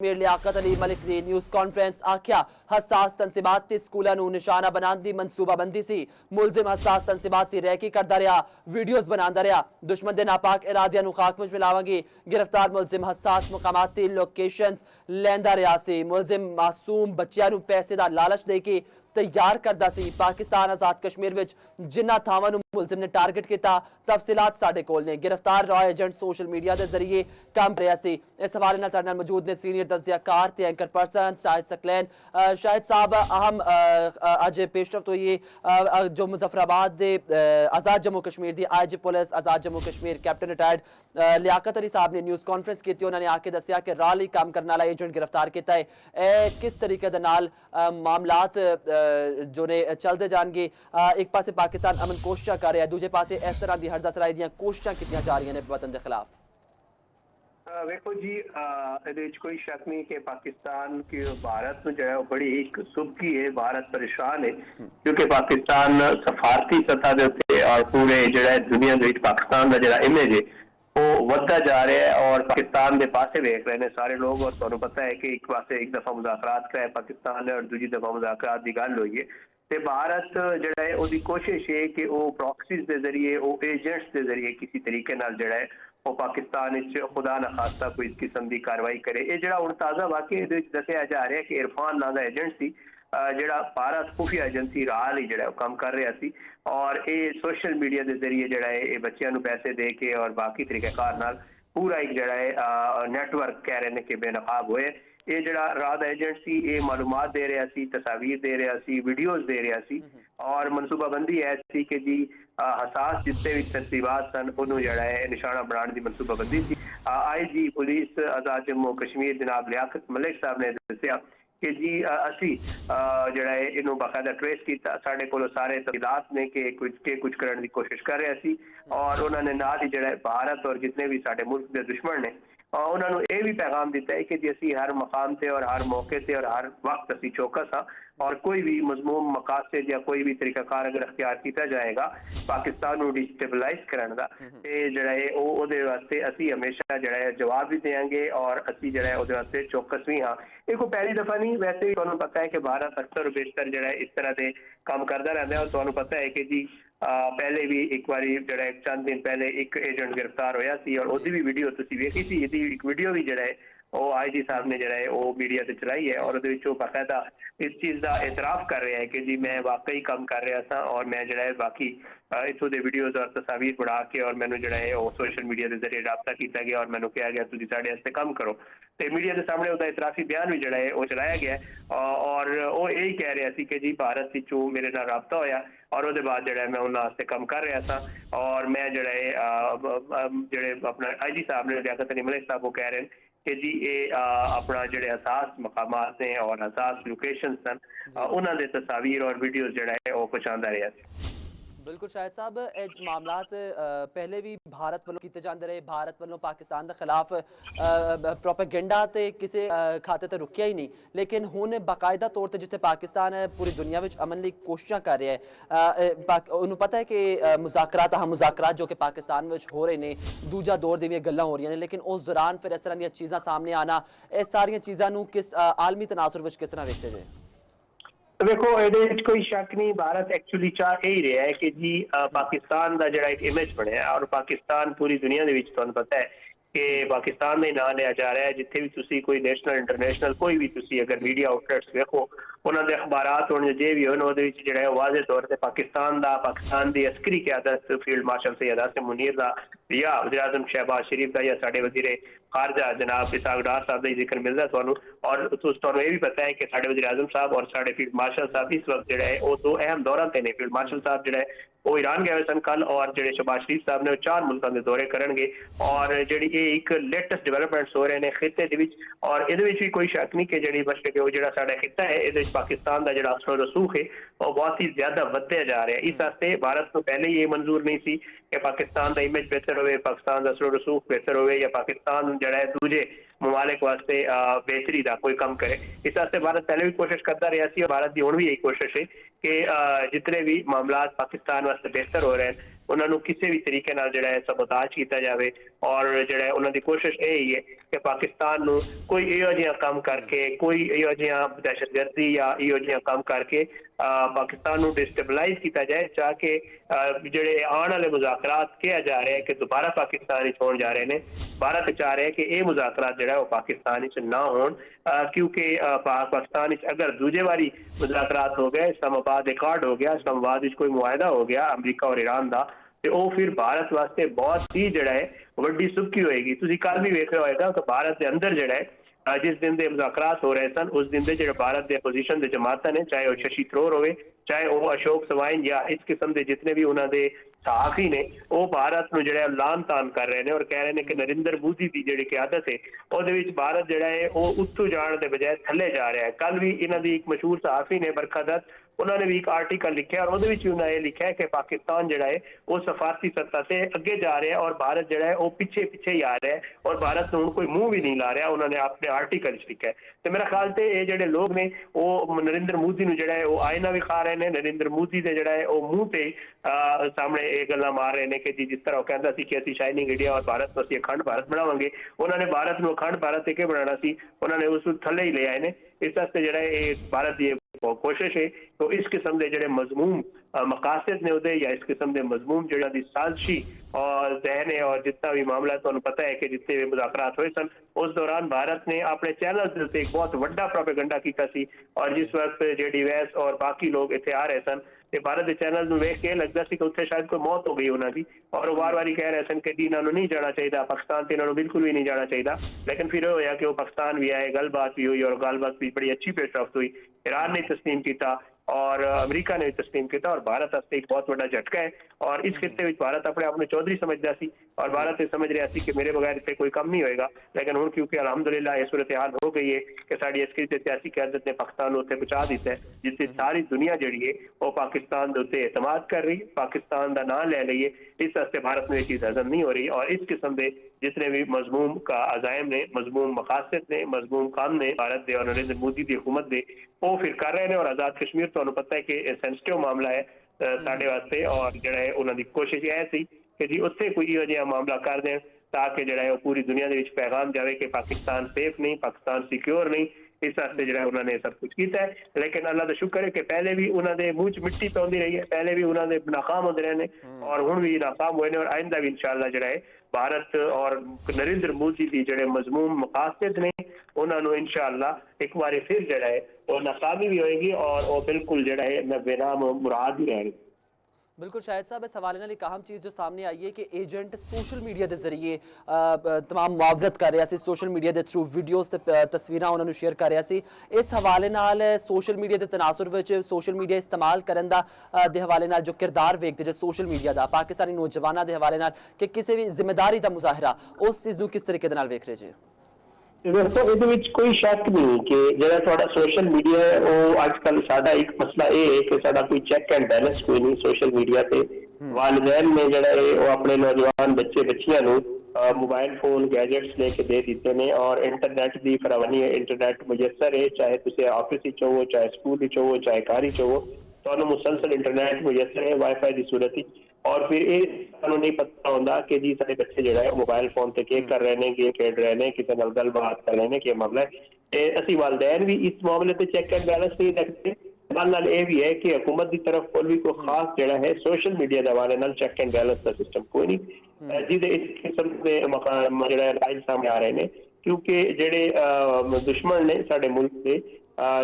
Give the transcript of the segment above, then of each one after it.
लियाकत अली मलिक ने news conference आख्या हसास तनसीबाती स्कूलों नूं निशाना बनाने की मनसूबाबंदी सी। मुलजिम हसास तनसीबाती रैकी करता रहा, वीडियोज़ बनाता रहा, दुश्मन के नापाक इरादियां नूं खाक विच मिलावांगे। गिरफ्तार मुलजिम हसास मुकामाती लोकेशंस लैंदा रहा सी। मुलजिम मासूम बच्चियां नूं पैसे दा लालच दे के तैयार करता सी। पाकिस्तान आजाद कश्मीर विच जिन्ना थावां नूं मुलजिम ने टारगेट किया, तफसीलात साडे कोल ने। गिरफ्तार रॉ एजेंट सोशल मीडिया के जरिए काम कर रहा सी। इस हवाले नाल साडे नाल मौजूद ने सीनियर तजियाकार ते एंकर पर्सन शाहिद सकलैन। शाहिद साहब, अहम अज पेशरफ्त हुई जो मुजफ्फराबाद दे आजाद जम्मू कश्मीर दी IG पुलिस आजाद जम्मू कश्मीर कैप्टन रिटायर्ड लियाकत अली साहब ने न्यूज़ कॉन्फ्रेंस की। उन्होंने आके दसिया कि राह लई काम करने वाला एजेंट गिरफ्तार किया है। किस तरीके दे नाल मामलात जो ने चलते जाएंगे। एक पासे पाकिस्तान अमन कोशिश कर रहा है, दूजे पासे इस तरह की हरजा सराई दी कोशिशां कीतियां जा रही ने वतन के खिलाफ। वेखो जी, कोई शक नहीं कि पाकिस्तान की भारत में जो है बड़ी एक सुबकी है। भारत परेशान है क्योंकि पाकिस्तान सफारती सतह के उत्ते और पूरे जो है दुनिया के पाकिस्तान का जो इमेज है वो बढ़ता जा रहा है और पाकिस्तान के पासे वेख रहे हैं सारे लोग। और तुहानू पता है कि एक पासे एक दफा मुज़ाकरात कराए पाकिस्तान ने और दूजी दफा मुज़ाकरात की गल हुई है। तो भारत जो है उसकी कोशिश है कि वो प्रॉक्सीज के जरिए वो एजेंट्स के जरिए किसी तरीके नाल जो है वो पाकिस्तान खुदा न खास्ता कोई इस किस्म की कार्रवाई करे। ये जो हूँ ताज़ा वाकई दसिया जा रहा है कि इरफान नाम का एजेंट सी जोड़ा भारत खुफिया एजेंसी राह ही जो काम कर रहा सी और ये सोशल मीडिया के जरिए जोड़ा है बच्चों को पैसे दे के और बाकी तरीक़ेकार नाल पूरा एक जोड़ा है नैटवर्क कह रहे हैं कि बेनकाब हुए। ये जोड़ा राह एजेंट सी ये मालूमात दे रहा सी, तस्वीर दे रहा सी, वीडियोज़ दे रहा सी और मनसूबाबंदी ऐसी कि जी हसास जितने भी तरतीबात सन उन्होंने जड़ा है निशाना बनाने की मनसूबाबंदी थी। IG पुलिस आजाद जम्मू कश्मीर जनाब लियाकत मलिक साहब ने दसिया कि जी असी जड़ा है इन्हों बाकायदा ट्रेस किया, साढ़े को सारे तफसीलात ने कि कुछ करने की कोशिश कर रहे सी और उन्होंने नाल ही जड़ा भारत और जितने भी साढ़े मुल्क के दुश्मन ने उन्होंने ये भी पैगाम दिता है कि जी असी हर मकाम से और हर मौके से और हर वक्त असी चौकस हाँ और कोई भी मजमूम मकासद या कोई भी तरीकाकार अगर अख्तियार किया जाएगा पाकिस्तान को डिस्टेबलाइज करने का जोड़ा है वो वास्ते असी हमेशा जोड़ा है जवाब भी देंगे और असी जोड़ा है वास्ते चौकस भी हाँ। ये कोई पहली दफा नहीं, वैसे भी तुहानू पता है कि भारत अक्सर और बेशतर जो है इस तरह के काम करता रहता है और तुहानू पता है कि जी पहले भी एक बार जो चंद दिन पहले एक एजेंट गिरफ्तार होया सी और उसकी भी वीडियो तुसी वेखी सी। एक वीडियो भी जो है वो IG साहब ने जो है वो मीडिया से चलाई है और बाकायदा इस चीज़ का एतराफ़ कर रहा है कि जी मैं वाकई काम कर रहा था और मैं जो है बाकी इतों के वीडियोज़ और तस्वीर बना के और मैंने जो है वो सोशल मीडिया के जरिए रबता किया गया और मैंने कहा गया तुम साढ़े वास्ते काम करो। तो मीडिया के सामने उसका इतराफ़ी बयान भी जो है वो चलाया गया और वो यही कह रहा सी कि जी भारत चो मेरे नाल रबता होया और उसके बाद जो मैं उन्होंने काम कर रहा था और मैं जो है अपना IG साहब ने लियाकत अली मलिक साहब को कह रहे हैं कि जी ये अपना जो हसास मकामात ने और हसास लोकेशन सन उन्होंने तस्वीर और वीडियोज़ जो है वो पहुँचाता रहा। बिल्कुल शाहिद साहब, मामलात पहले भी भारत वालों किए जाते रहे, भारत वालों पाकिस्तान के खिलाफ प्रोपेगेंडा तो किसी खाते तो रुकिया ही नहीं, लेकिन हुण बाकायदा तौर पर जिथे पाकिस्तान पूरी दुनिया में अमन की कोशिश कर रहा है उन्होंने पता है कि मुज़ाकरात मुज़ाकरात जो कि पाकिस्तान में हो रहे हैं दूजा दौर दी गल्लां हो रही हैं, लेकिन उस दौरान फिर इस तरह दी चीज़ां सामने आना इस सारिया चीज़ों किस आलमी तनासुर में किस तरह देखते हैं? देखो ये कोई शक नहीं, भारत एक्चुअली चाह यही रहा है कि जी पाकिस्तान का जो एक इमेज बनया और पाकिस्तान पूरी दुनिया के पता है कि पाकिस्तान में ना लिया जा रहा है। जिथे भी तुसी कोई नेशनल इंटरनेशनल कोई भी तुसी अगर मीडिया आउटलेट्स देखो उन्होंने अखबारात होने जे भी होने जो वाजे तौर पर पाकिस्तान की अस्करी क्यादत फील्ड मार्शल सैयद आसिम मुनीर का या वज़ीर आज़म शहबाज शरीफ का या साढ़े वज़ीर खारजा जनाब इसाक डार साहब का जिक्र मिलता है तुहानू और तुहानू ये भी पता है कि साढ़े वज़ीर आज़म साहब और साढ़े फील्ड मार्शल साहब इस वक्त जो है वो दो अहम दौरा ते ने। फील्ड मार्शल साहब जो है वो ईरान गए सन कल और जो शहबाज शरीफ साहब ने 4 मुल्कों के दौरे करेंगे और जी एक लेटेस्ट डिवेलपमेंट्स हो रहे हैं खिते और ये भी कोई शक नहीं कि जी बस जो साढ़ा खिता है ये पाकिस्तान का जो असर रसूख है वो बहुत ही ज्यादा बढ़ते जा रहा है। इस वास्ते भारत को पहले ये मंजूर नहीं सी कि पाकिस्तान का इमेज बेहतर हो, पाकिस्तान का असर रसूख बेहतर हो या पाकिस्तान जो है दूजे ममालिक वास्ते बेहतरी का कोई कम करे। इस वास्ते भारत पहले भी कोशिश करता रहा सी और भारत की हुण भी यही कोशिश है कि जितने भी मामला पाकिस्तान वास्ते बेहतर हो रहे हैं उन्होंने किसी भी तरीके जो है सबोताज किया जाए ਔਰ ਜਿਹੜਾ ਉਹਨਾਂ ਦੀ ਕੋਸ਼ਿਸ਼ ਇਹ ਹੀ ਹੈ ਕਿ ਪਾਕਿਸਤਾਨ ਨੂੰ ਕੋਈ ਇਹੋ ਜਿਹਾ ਕੰਮ ਕਰਕੇ, ਕੋਈ ਇਹੋ ਜਿਹਾ ਦਹਿਸ਼ਤਗਰਦੀ ਜਾਂ ਇਹੋ ਜਿਹਾ ਕੰਮ ਕਰਕੇ ਪਾਕਿਸਤਾਨ ਨੂੰ ਡਿਸਟੇਬਲਾਈਜ਼ ਕੀਤਾ ਜਾਏ, ਤਾਂ ਕਿ ਜਿਹੜੇ ਆਉਣ ਵਾਲੇ ਮੁਜ਼ਾਕਰਾਤ ਕਿਹਾ ਜਾ ਰਿਹਾ ਹੈ ਕਿ ਦੁਬਾਰਾ ਪਾਕਿਸਤਾਨ ਵਿੱਚ ਹੋਣ ਜਾ ਰਹੇ ਨੇ, ਭਾਰਤ ਚਾਹ ਰਿਹਾ ਕਿ ਇਹ ਮੁਜ਼ਾਕਰਾਤ ਜਿਹੜਾ ਉਹ ਪਾਕਿਸਤਾਨ ਵਿੱਚ ਨਾ ਹੋਣ, ਕਿਉਂਕਿ ਪਾਕਿਸਤਾਨ ਵਿੱਚ ਅਗਰ ਦੂਜੇ ਵਾਰੀ ਮੁਜ਼ਾਕਰਾਤ ਹੋ ਗਏ, ਇਸਲਾਮਾਬਾਦ ਰਿਕਾਰਡ ਹੋ ਗਿਆ, ਇਸਲਾਮਾਬਾਦ ਵਿੱਚ ਕੋਈ ਮੁਆਹਦਾ ਹੋ ਗਿਆ ਅਮਰੀਕਾ ਔਰ ਈਰਾਨ ਦਾ, ਤੇ ਉਹ ਫਿਰ ਭਾਰਤ ਵਾਸਤੇ ਬਹੁਤ ਹੀ ਜਿਹੜਾ ਹੈ ਵੱਡੀ ਸੁੱਕੀ ਹੋਏਗੀ। ਤੁਸੀਂ ਕੱਲ ਵੀ ਵੇਖਿਆ ਹੋਏਗਾ ਕਿ ਭਾਰਤ ਦੇ ਅੰਦਰ ਜਿਹੜਾ ਹੈ ਜਿਸ ਦਿਨ ਦੇ ਮੁਜ਼ਾਕਰਾਤ ਹੋ ਰਹੇ ਸਨ, ਉਸ ਦਿਨ ਦੇ ਜਿਹੜੇ ਭਾਰਤ ਦੇ ਅਪੋਜੀਸ਼ਨ ਦੇ ਜਮਾਤਾਂ ਨੇ, ਚਾਹੇ ਉਹ ਸ਼ਸ਼ੀ ਥਰੂਰ ਹੋਵੇ, ਚਾਹੇ ਉਹ ਅਸ਼ੋਕ ਸਵਾइन ਜਾਂ ਇਸ ਕਿਸਮ ਦੇ ਜਿਤਨੇ ਵੀ ਉਹਨਾਂ ਦੇ ਸਾਥੀ ਨੇ, ਉਹ ਭਾਰਤ ਨੂੰ ਜਿਹੜਾ ਲਾਨ ਤਾਨ ਕਰ ਰਹੇ ਨੇ ਔਰ ਕਹਿ ਰਹੇ ਨੇ ਕਿ ਨਰਿੰਦਰ ਮੋਦੀ ਦੀ ਜਿਹੜੀ ਕਿਆਦਤ ਹੈ ਉਹਦੇ ਵਿੱਚ ਭਾਰਤ ਜਿਹੜਾ ਹੈ ਉਹ ਉੱਤੋਂ ਜਾਣ ਦੇ ਬਜਾਏ ਥੱਲੇ ਜਾ ਰਿਹਾ ਹੈ। ਕੱਲ ਵੀ ਇਹਨਾਂ ਦੀ ਇੱਕ ਮਸ਼ਹੂਰ ਸਹਾਫੀ ਨੇ ਬਰਖਾ ਦੱਤ, ਉਹਨਾਂ ਨੇ ਵੀ ਇੱਕ ਆਰਟੀਕਲ ਲਿਖਿਆ ਔਰ ਉਹਦੇ ਵਿੱਚ ਉਹਨਾਂ ਇਹ ਲਿਖਿਆ ਕਿ ਪਾਕਿਸਤਾਨ ਜਿਹੜਾ ਹੈ ਉਹ ਸਫਾਰਤੀ ਸੱਤਾ ਤੇ ਅੱਗੇ ਜਾ ਰਿਹਾ ਔਰ ਭਾਰਤ ਜਿਹੜਾ ਹੈ ਉਹ ਪਿੱਛੇ ਹੀ ਆ ਰਿਹਾ ਔਰ ਭਾਰਤ ਨੂੰ ਹੁਣ ਕੋਈ ਮੂੰਹ ਵੀ ਨਹੀਂ ਲਾ ਰਿਹਾ, ਉਹਨਾਂ ਨੇ ਆਪਣੇ ਆਰਟੀਕਲ ਵਿੱਚ ਲਿਖਿਆ। ਤੇ ਮੇਰਾ ਖਿਆਲ ਤੇ ਇਹ ਜਿਹੜੇ ਲੋਕ ਨੇ ਉਹ ਨਰਿੰਦਰ ਮੋਦੀ ਨੂੰ ਜਿਹੜਾ ਹੈ ਉਹ ਆਇਨਾ ਵਿਖਾ ਰਹੇ ਨੇ, ਨਰਿੰਦਰ ਮੋਦੀ ਦੇ ਜਿਹੜਾ ਹੈ ਉਹ ਮੂੰਹ ਤੇ ਸਾਹਮਣੇ ਇਹ ਗੱਲਾਂ ਮਾਰ ਰਹੇ ਨੇ ਕਿ ਜੀ ਜਿਸ ਤਰ੍ਹਾਂ ਉਹ ਕਹਿੰਦਾ ਸੀ ਕਿ ਅਸੀਂ ਸ਼ਾਈਨਿੰਗ ਇੰਡੀਆ ਔਰ ਭਾਰਤ ਨੂੰ ਅਸੀਂ ਅਖੰਡ ਭਾਰਤ ਬਣਾਵਾਂਗੇ, ਉਹਨਾਂ ਨੇ ਭਾਰਤ ਨੂੰ ਅਖੰਡ ਭਾਰਤ ਤੇ ਕਿ ਬਣਾਉਣਾ ਸੀ, ਉਹਨਾਂ ਨੇ ਉਸ ਨੂੰ ਥੱਲੇ ਹੀ ਲੈ ਆਏ ਨੇ। ਇਸ ਵਾਸਤੇ ਜਿਹੜਾ ਇਹ ਭਾਰਤ ਦੀ ਕੋਸ਼ਿਸ਼ ਹੈ तो इस किस्म के ਜਿਹੜੇ ਮਜ਼ਮੂਮ मकासद ने ਉਹਦੇ ਜਾਂ ਇਸ किस्म के मजमूम ਜਿਹੜਾ ਦੀ साजिशी और जहन है और जितना भी मामला ਤੁਹਾਨੂੰ पता है कि जितने भी मुज़ाकरात होए सन उस दौरान भारत ने अपने चैनल से एक बहुत ਵੱਡਾ प्रोपेगेंडा ਕੀਤਾ ਸੀ और जिस वक्त जेडी वैस और बाकी लोग ਇੱਥੇ आ रहे सन ਤੇ ਭਾਰਤ ਦੇ ਚੈਨਲ ਨੂੰ ਵੇਖ ਕੇ ਲੱਗਦਾ ਸੀ ਕਿ ਉੱਥੇ ਸ਼ਾਇਦ ਕੋਈ ਮੌਤ ਹੋ ਗਈ ਉਹਨਾਂ ਦੀ ਔਰ ਵਾਰ-ਵਾਰੀ ਕਹਿ ਰਹੇ ਸਨ ਕਿ ਜੀ ਇਹਨਾਂ ਨੂੰ ਨਹੀਂ ਜਾਣਾ ਚਾਹੀਦਾ ਪਾਕਿਸਤਾਨ ਤੇ ਇਹਨਾਂ ਨੂੰ ਬਿਲਕੁਲ ਵੀ ਨਹੀਂ ਜਾਣਾ ਚਾਹੀਦਾ लेकिन फिर होया कि वो पाकिस्तान भी आए गलबात भी हुई और गलबात भी बड़ी अच्छी पेशरफ्त हुई ईरान ने तस्लीम किया और अमरीका ने तस्लीम किया और भारत वास्ते एक बहुत बड़ा झटका है और इस खिते में भारत अपने आप में चौधरी समझदा सी और भारत ये समझ रहा सी कि मेरे बगैर इतने कोई कम नहीं होएगा लेकिन हुण क्योंकि अलहमदुलिल्लाह ये सूरत हाल हो गई है कि साड़ी अस्करी ते सियासी क़यादत ने पाकिस्तान उत्ते पहुंचा दिता है जिससे सारी दुनिया जिहड़ी है वो पाकिस्तान के उत्ते एतमाद कर रही पाकिस्तान का नाम ले रही है इस वास्ते भारत में ये चीज़ हजम नहीं हो रही और इस किस्म के जितने भी मजमूम का अजायम ने मजमूम मकासद ने मजमूम काम ने भारत के और नरेंद्र मोदी की हुकूमत के वो फिर कर रहे हैं और आज़ाद कश्मीर तो पता है कि सेंसिटिव मामला है साढ़े वास्ते और जिहड़ा है उन्होंने कोशिश यह सी कि जी उत्थे कोई इहो जिहा मामला कर दें ताकि जिहड़ा है पूरी दुनिया के पैगाम जाए कि पाकिस्तान सेफ नहीं पाकिस्तान सिक्योर नहीं इस वास्ते जो उन्होंने सब कुछ किया है लेकिन अल्लाह का शुक्र है कि पहले भी उन्होंने मुँह च मिट्टी पाती रही है पहले भी उन्होंने नाकाम होते रहे हैं और हुण भी नाकाम हुए हैं और आइंदा भी इंशाअल्लाह जो है भारत और नरेंद्र मोदी की जो मजमूम मकासद ने उन्होंने इंशाअल्लाह एक बार फिर जो है वो नाकामी भी होएगी और वो बिल्कुल जो है बेनाम मुराद ही रहेगी। बिल्कुल शाहिद साहब इस हवाले नाल एक अहम चीज़ जो सामने आई है कि एजेंट सोशल मीडिया के जरिए तमाम मुआवरत कर रहा सी सोशल मीडिया के थ्रू वीडियोज़ ते तस्वीरां उन्होंने शेयर कर रहा सी इस हवाले नाल सोशल मीडिया के तनासुर विच सोशल मीडिया इस्तेमाल करन दा दे हवाले नाल जो किरदार वेखदे जे सोशल मीडिया का पाकिस्तानी नौजवानों के हवाले नाल कि किसी भी जिम्मेदारी का मुजाहरा उस चीज़ नूं किस तरीके दे नाल वेख रहे जी दोस्तों ये कोई शक नहीं कि जो सोशल मीडिया है वो अजकल साडा एक मसला ये है कि साडा कोई चेक एंड बैलेंस कोई नहीं सोशल मीडिया पे वालिदैन ने जो है वो अपने नौजवान बच्चे बच्चियां मोबाइल फोन गैजेट्स लेके दे देते हैं और इंटरनेट की फरावनी है इंटरनेट मुयसर है चाहे तुम ऑफिस हो चाहे स्कूल हो चाहे घर हो तो मुसलसल इंटरनेट मुयसर है वाईफाई की सूरत और फिर ये नहीं पता होता कि जी सारे बच्चे जो है मोबाइल फोन से के कर रहे हैं गेम खेल रहे हैं किसी नाल गलबात कर रहे हैं कि मामला है असी वालदैन भी इस मामले से चेक एंड बैलेंस नहीं रखते नाल ये भी है कि हुकूमत की तरफ कोई भी कोई खास जो है सोशल मीडिया के हवाले नाल चेक एंड बैलेंस का सिस्टम कोई नहीं जिसे इस किस्म के मकान जो राइज सामने आ रहे हैं क्योंकि जेडे दुश्मन ने साडे मुल्क के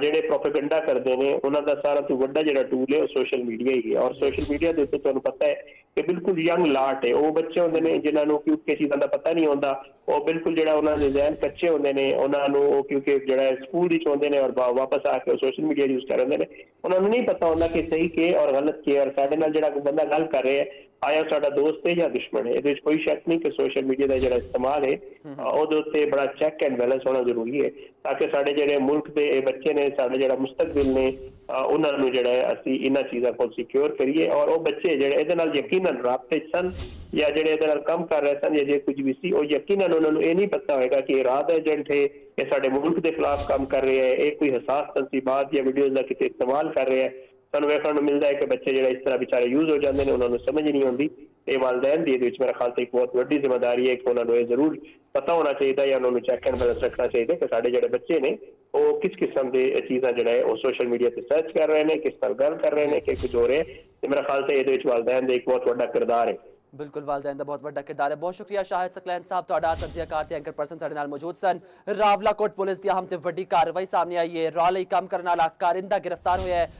ਜਿਹੜੇ प्रोपेगेंडा करते हैं उन्होंने सारा तो वड्डा जो टूल है सोशल मीडिया ही है और सोशल मीडिया के उत्ते तुहानूं पता है कि बिल्कुल यंग लाट है वो बच्चे होंगे ने जिन्होंने क्योंकि चीज़ों का पता नहीं होता वो बिल्कुल जो उन्होंने जहन कच्चे होंगे ने उन्होंने क्योंकि जो स्कूल होंगे ने और वापस आके सोशल मीडिया यूज कर रहे हैं उन्होंने नहीं पता होता कि सही के और गलत के और साडे नाल जो बंदा गल कर रहे हैं आया साडा दोस्त है या दुश्मन है ये कोई शक नहीं कि सोशल मीडिया का जो इस्तेमाल है वो बड़ा चेक एंड बैलेंस होना जरूरी है ताकि साडे जो मुल्क के बच्चे ने साडे जो मुस्तकबिल ने उन्होंने जो असी इन्हां चीज़ों को सिक्योर करिए और वो बच्चे जो यकीनन राबते सन या जो काम कर रहे सन या जो कुछ भी सी यकीनन उन्होंने ये नहीं पता होगा कि रात एजेंट है ये साडे मुल्क के खिलाफ काम कर रहे हैं ये कोई हसास तनसीबात या वीडियोज़ का किसी इस्तेमाल कर रहे हैं ਸਾਨੂੰ ਵੇਖਣ ਨੂੰ ਮਿਲਦਾ ਹੈ ਕਿ ਬੱਚੇ ਜਿਹੜਾ ਇਸ ਤਰ੍ਹਾਂ ਵਿਚਾਰੇ ਯੂਜ਼ ਹੋ ਜਾਂਦੇ ਨੇ ਉਹਨਾਂ ਨੂੰ ਸਮਝ ਨਹੀਂ ਆਉਂਦੀ ਤੇ ਵਾਲਿदैन ਦੀ ਇਹਦੇ ਵਿੱਚ ਮੇਰਾ ਖਿਆਲ ਤੇ ਇੱਕ ਬਹੁਤ ਵੱਡੀ ਜ਼ਿੰਮੇਵਾਰੀ ਹੈ ਕਿ ਉਹਨਾਂ ਨੂੰ ਇਹ ਜ਼ਰੂਰ ਪਤਾ ਹੋਣਾ ਚਾਹੀਦਾ ਜਾਂ ਉਹਨਾਂ ਨੂੰ ਚੈੱਕ ਐਂਡ ਬੈਲੈਂਸ ਰੱਖਣਾ ਚਾਹੀਦਾ ਕਿ ਸਾਡੇ ਜਿਹੜੇ ਬੱਚੇ ਨੇ ਉਹ ਕਿਸ ਕਿਸਮ ਦੇ ਚੀਜ਼ਾਂ ਜਿਹੜਾ ਹੈ ਉਹ ਸੋਸ਼ਲ ਮੀਡੀਆ ਤੇ ਸਰਚ ਕਰ ਰਹੇ ਨੇ, ਕਿਸ ਨਾਲ ਗੱਲ ਕਰ ਰਹੇ ਨੇ, ਕਿ ਕੁਝ ਹੋ ਰਿਹਾ ਤੇ ਮੇਰਾ ਖਿਆਲ ਤੇ ਇਹਦੇ ਵਿੱਚ ਵਾਲਿदैन ਦਾ ਇੱਕ ਬਹੁਤ ਵੱਡਾ ਕਿਰਦਾਰ ਹੈ। ਬਿਲਕੁਲ ਵਾਲਿदैन ਦਾ ਬਹੁਤ ਵੱਡਾ ਕਿਰਦਾਰ ਹੈ। ਬਹੁਤ ਸ਼ੁਕਰੀਆ ਸ਼ਾਹਿਦ ਸਕਲੈਨ ਸਾਹਿਬ, ਤੁਹਾਡਾ ਤਜਜ਼ੀਆਕਾਰ ਤੇ ਐਂਕਰ ਪਰਸਨ ਸਾਡੇ ਨਾਲ ਮੌਜੂਦ ਸਨ। ਰਾਵਲਾਕੋਟ ਪੁਲਿਸ ਦੀ ਅਹਿਮ ਤੇ ਵੱਡੀ ਕਾਰਵਾਈ ਸਾਹਮਣੇ ਆਈ ਹੈ। ਰੌਲੇ ਕੰਮ ਕਰਨ ਵਾਲਾ ਕਾਰਿੰਦਾ ਗ੍ਰਿਫਤਾਰ ਹੋਇਆ ਹੈ।